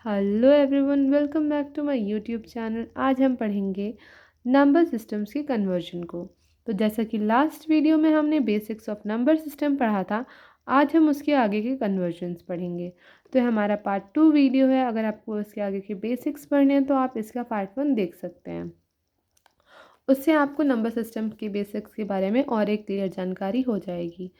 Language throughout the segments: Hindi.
Hello everyone, welcome back to my YouTube channel. आज हम पढ़ेंगे नंबर सिस्टम्स की कन्वर्जन को। तो जैसा कि लास्ट वीडियो में हमने बेसिक्स ऑफ नंबर सिस्टम पढ़ा था, आज हम उसके आगे के कन्वर्जन्स पढ़ेंगे। तो हमारा पार्ट 2 वीडियो है। अगर आपको इसके आगे के बेसिक्स पढ़ने हैं तो आप इसका पार्ट 1 देख सकते हैं। उससे आपको नंबर सिस्टम के बेसिक्स के बारे में और एक क्लियर जानकारी हो जाएगी।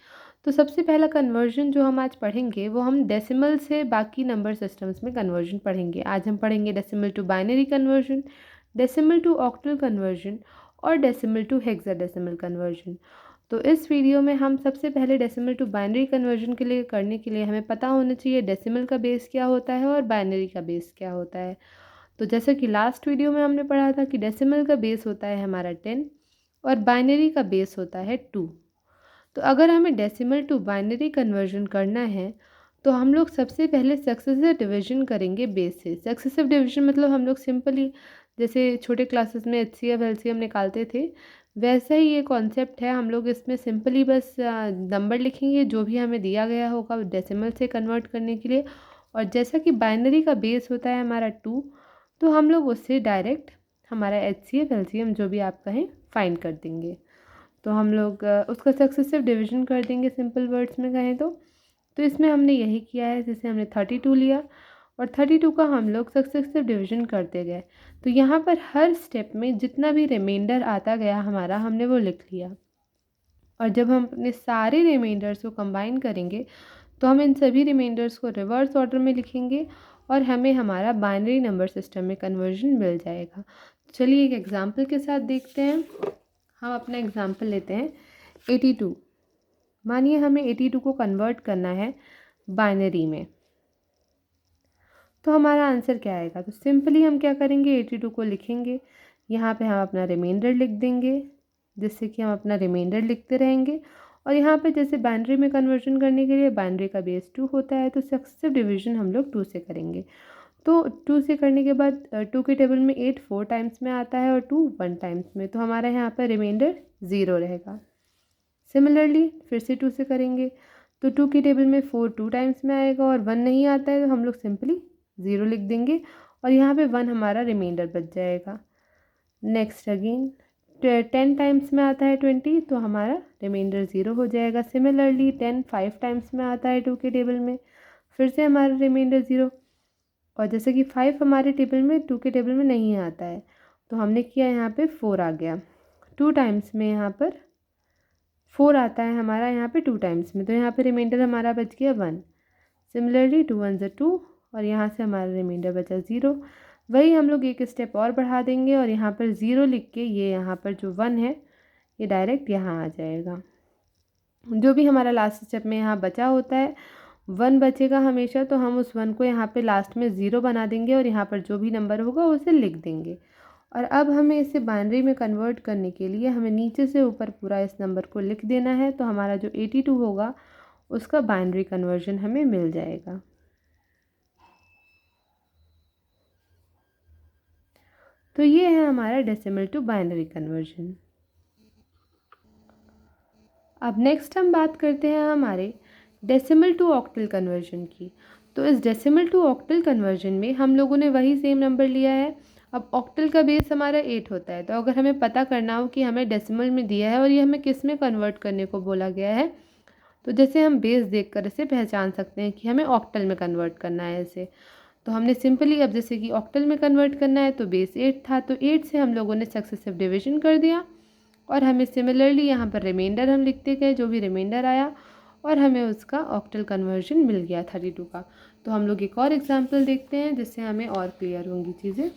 तो सबसे पहला कन्वर्जन जो हम आज पढ़ेंगे वो हम डेसिमल से बाकी नंबर सिस्टम्स में कन्वर्जन पढ़ेंगे। आज हम पढ़ेंगे decimal to binary conversion, decimal to octal conversion और डेसिमल टू हेक्साडेसिमल कन्वर्जन। तो इस वीडियो में हम सबसे पहले डेसिमल टू बाइनरी कन्वर्जन के लिए करने के लिए हमें पता होना चाहिए डेसिमल का बेस क्या होता है और बाइनरी का बेस क्या होता है। तो जैसे कि लास्ट वीडियो में हमने पढ़ा था कि डेसिमल का बेस होता है हमारा 10 और बाइनरी का बेस होता है 2। तो अगर हमें डेसिमल टू बाइनरी कन्वर्जन करना है तो हम लोग सबसे पहले सक्सेसिव डिवीजन करेंगे बेस से। सक्सेसिव डिवीजन मतलब हम लोग सिंपली जैसे छोटे क्लासेस में एचसीएफ एलसीएम निकालते थे, वैसा ही ये कॉन्सेप्ट है। हम लोग इसमें सिंपली बस नंबर लिखेंगे जो भी हमें दिया गया होगा डेसिमल से कन्वर्ट करने के लिए। और जैसा कि बाइनरी का बेस होता है हमारा 2, तो हम लोग उससे डायरेक्ट हमारा एचसीएफ एलसीएम जो भी आप कहें फाइंड कर देंगे। तो हम लोग उसका सक्सेसिव डिवीजन कर देंगे सिंपल वर्ड्स में कहें तो इसमें हमने यही किया है। जैसे हमने 32 लिया और 32 का हम लोग सक्सेसिव डिवीजन करते गए। तो यहाँ पर हर स्टेप में जितना भी रिमाइंडर आता गया हमारा, हमने वो लिख लिया। और जब हम अपने सारे रिमाइंडर्स को कंबाइन करेंगे तो हम इन सभी रिमाइंडर्स को रिवर्स ऑर्डर में लिखेंगे और हमें हमारा बाइनरी नंबर सिस्टम में कन्वर्जन मिल जाएगा। चलिए एक एग्जांपल के साथ देखते हैं। हम अपना एग्जांपल लेते हैं 82। मानिए हमें 82 को कन्वर्ट करना है बाइनरी में, तो हमारा आंसर क्या आएगा। तो सिंपली हम क्या करेंगे, 82 को लिखेंगे, यहाँ पे हम अपना रिमाइंडर लिख देंगे, जिससे कि हम अपना रिमाइंडर लिखते रहेंगे। और यहाँ पे जैसे बाइनरी में कन्वर्जन करने के लिए बाइनरी का बेस 2 होता है, तो सक्सेसिव डिवीजन हम लोग 2 से करेंगे। तो 2 से करने के बाद 2 के टेबल में 8 4 टाइम्स में आता है और 2 1 टाइम्स में, तो हमारा यहाँ पर रिमाइंडर 0 रहेगा। सिमिलरली फिर से 2 से करेंगे तो 2 की टेबल में 4 2 टाइम्स में आएगा और 1 नहीं आता है, तो हम लोग सिंपली 0 लिख देंगे और यहाँ पे 1 हमारा रिमाइंडर बच जाएगा। नेक्स्ट अगेन 10 टाइम्स में आता है 20, तो हमारा रिमाइंडर 0 हो जाएगा। सिमिलरली 10 5 टाइम्स में आता है 2 के टेबल में, फिर से हमारा रिमाइंडर 0। और जैसे कि 5 हमारे टेबल में 2 के टेबल में नहीं आता है, तो हमने किया यहाँ पे 4 आ गया। 2 टाइम्स में यहाँ पर 4 आता है हमारा यहाँ पे 2 टाइम्स में, तो यहाँ पे रिमाइंडर हमारा बच गया 1। सिमिलरली 2 1 ज़ा 2 और यहाँ से हमारा रिमाइंडर बचा 0। वही हम लोग एक स्टेप और बढ़ा देंगे और यहाँ पर 0 लिख के ये यहाँ पर जो 1 है ये डायरेक्ट यहाँ आ जाएगा। जो भी हमारा लास्ट स्टेप में यहाँ बचा होता है 1 बचेगा हमेशा, तो हम उस 1 को यहाँ पे लास्ट में 0 बना देंगे और यहाँ पर जो भी नंबर होगा उसे लिख देंगे। और अब हमें इसे बाइनरी में कन्वर्ट करने के लिए हमें नीचे से ऊपर पूरा इस नंबर को लिख देना है। तो हमारा जो 82 होगा उसका बाइनरी कन्वर्जन हमें मिल जाएगा। तो ये है हमारा डेसिमल टू बाइनरी कन्वर्जन। अब नेक्स्ट हम बात करते हैं हमारे डेसिमल टू ऑक्टल कन्वर्जन की। तो इस डेसिमल टू ऑक्टल कन्वर्जन में हम लोगों ने वही सेम नंबर लिया है। अब ऑक्टल का बेस हमारा 8 होता है, तो अगर हमें पता करना हो कि हमें डेसिमल में दिया है और ये हमें किस में कन्वर्ट करने को बोला गया है, तो जैसे हम बेस देखकर इसे पहचान सकते हैं कि हमें ऑक्टल में कन्वर्ट करना है इसे। तो हमने सिंपली अब जैसे कि ऑक्टल में कन्वर्ट करना है तो बेस 8 था, तो 8 से हम लोगों ने सक्सेसिव डिवीजन कर दिया और हमें सिमिलरली यहाँ पर रिमाइंडर हम लिखते गए जो भी रिमाइंडर आया और हमें उसका ऑक्टल कन्वर्जन मिल गया 32 का। तो हम लोग एक और एग्जांपल देखते हैं जिससे हमें और क्लियर होंगी चीज़ें।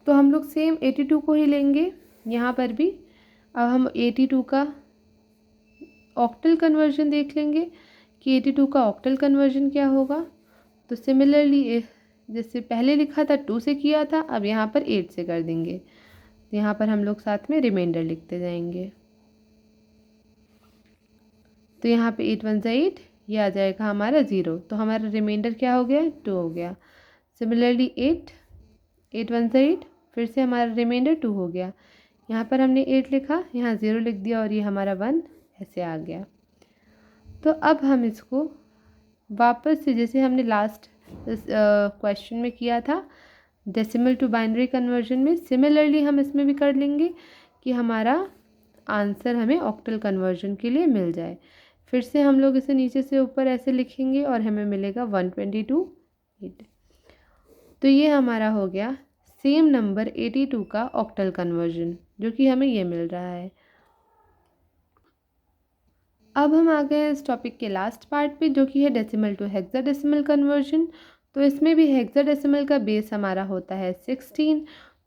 तो हम लोग सेम 82 को ही लेंगे यहाँ पर भी। अब हम 82 का ऑक्टल कन्वर्जन देख लेंगे कि 82 का ऑक्टल कन्वर्जन क्या होगा। तो सिमिलरली जैसे पहले लिखा था 2 से किया था, अब यहाँ पर 8 से कर देंगे। तो यहाँ पर हम लोग साथ में रिमाइंडर लिखते जाएंगे। तो यहाँ पे 8 1 ज़ा 8, ये आ जाएगा हमारा 0, तो हमारा रिमाइंडर क्या हो गया 2 हो गया। सिमिलरली 8 8 1 ज़ा 8, फिर से हमारा रिमाइंडर 2 हो गया। यहाँ पर हमने 8 लिखा, यहाँ 0 लिख दिया और ये हमारा 1 ऐसे आ गया। तो अब हम इसको वापस से जैसे हमने लास्ट क्वेश्चन में किया था डेसिमल टू बाइनरी कन्वर्जन में, सिमिलरली हम इसमें भी कर लेंगे कि हमारा आंसर हमें ऑक्टल कन्वर्जन के लिए मिल जाए। फिर से हम लोग इसे नीचे से ऊपर ऐसे लिखेंगे और हमें मिलेगा 122 तो ये हमारा हो गया सेम नंबर 82 का ऑक्टल कन्वर्जन, जो कि हमें ये मिल रहा है। अब हम आ गए इस टॉपिक के लास्ट पार्ट पे, जो कि है डेसिमल टू हेक्साडेसिमल कन्वर्जन। तो इसमें भी हेक्साडेसिमल का बेस हमारा होता है 16।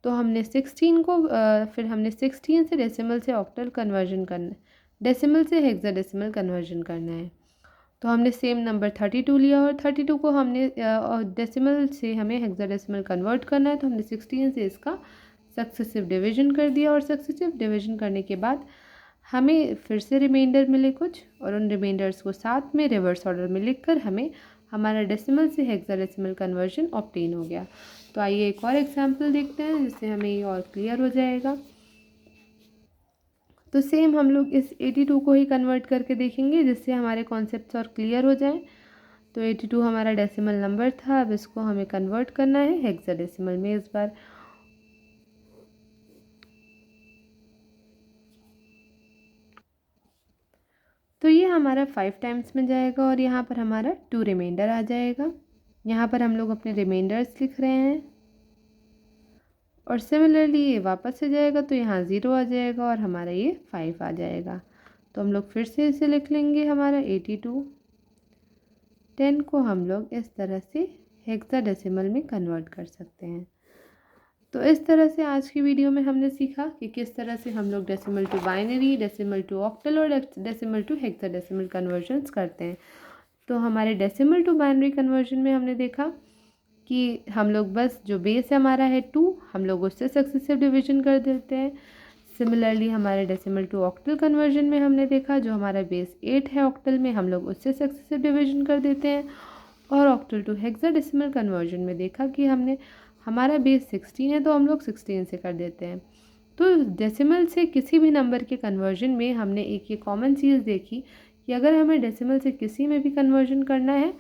तो हमने 16 को फिर हमने 16 से डेसिमल से ऑक्टल कन्वर्जन करना है, डेसिमल से हेक्साडेसिमल कन्वर्जन करना है। तो हमने सेम नंबर 32 लिया और 32 को हमने डेसिमल से हमें हेक्साडेसिमल कन्वर्ट करना है, तो हमने 16 से इसका सक्सेसिव डिवीजन कर दिया और सक्सेसिव डिवीजन करने के बाद हमें फिर से रिमाइंडर मिले कुछ, और उन रिमाइंडर्स को साथ में रिवर्स ऑर्डर में लिखकर हमें हमारा डेसिमल से हेक्साडेसिमल कन्वर्जन ऑब्टेन हो गया। तो आइए एक और एग्जांपल देखते हैं जिससे हमें ये और क्लियर हो जाएगा। तो सेम हम लोग इस 82 को ही कन्वर्ट करके देखेंगे जिससे हमारे कॉन्सेप्ट्स और क्लियर हो जाएं। तो 82 हमारा डेसिमल नंबर था, अब इसको हमें कन्वर्ट करना है हेक्साडेसिमल में इस बार। तो ये हमारा 5 टाइम्स में जाएगा और यहाँ पर हमारा 2 रिमाइंडर आ जाएगा। यहाँ पर हम लोग अपने रिमाइंडर्स लिख रहे हैं और सिमिलरली ये वापस से जाएगा तो यहाँ 0 आ जाएगा और हमारा ये 5 आ जाएगा। तो हम लोग फिर से इसे लिख लेंगे हमारा 82। 10 को हम लोग इस तरह से हेक्साडेसिमल में कन्वर्ट कर सकते हैं। तो इस तरह से आज की वीडियो में हमने सीखा कि किस तरह से हम लोग decimal to binary, decimal to octal और डेसिमल टू हेक्साडेसिमल कन्वर्जन्स करते हैं। तो हमारे डेसिमल टू बाइनरी कन्वर्जन में हमने देखा कि हम लोग बस जो बेस है हमारा है 2, हम लोग उससे सक्सेसिव डिवीजन कर देते हैं। सिमिलरली हमारे डेसिमल टू ऑक्टल कन्वर्जन में हमने देखा जो हमारा बेस 8 है ऑक्टल में, हम लोग उससे सक्सेसिव डिवीजन कर देते हैं। और ऑक्टल टू हेक्साडेसिमल कन्वर्जन में देखा कि हमने हमारा बेस 16 है तो हम लोग 16 से कर देते हैं। तो डेसिमल से किसी भी नंबर के कन्वर्जन में हमने एक ये कॉमन चीज़ देखी कि अगर हमें डेसिमल से किसी में भी कन्वर्जन करना है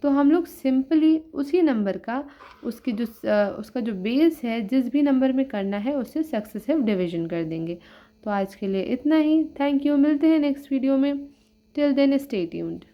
तो हम लोग सिंपली उसी नंबर का उसका जो बेस है जिस भी नंबर में करना है उससे सक्सेसिव डिवीजन कर देंगे। तो आज के लिए इतना ही। थैंक यू, मिलते हैं नेक्स्ट वीडियो में। Till then stay tuned.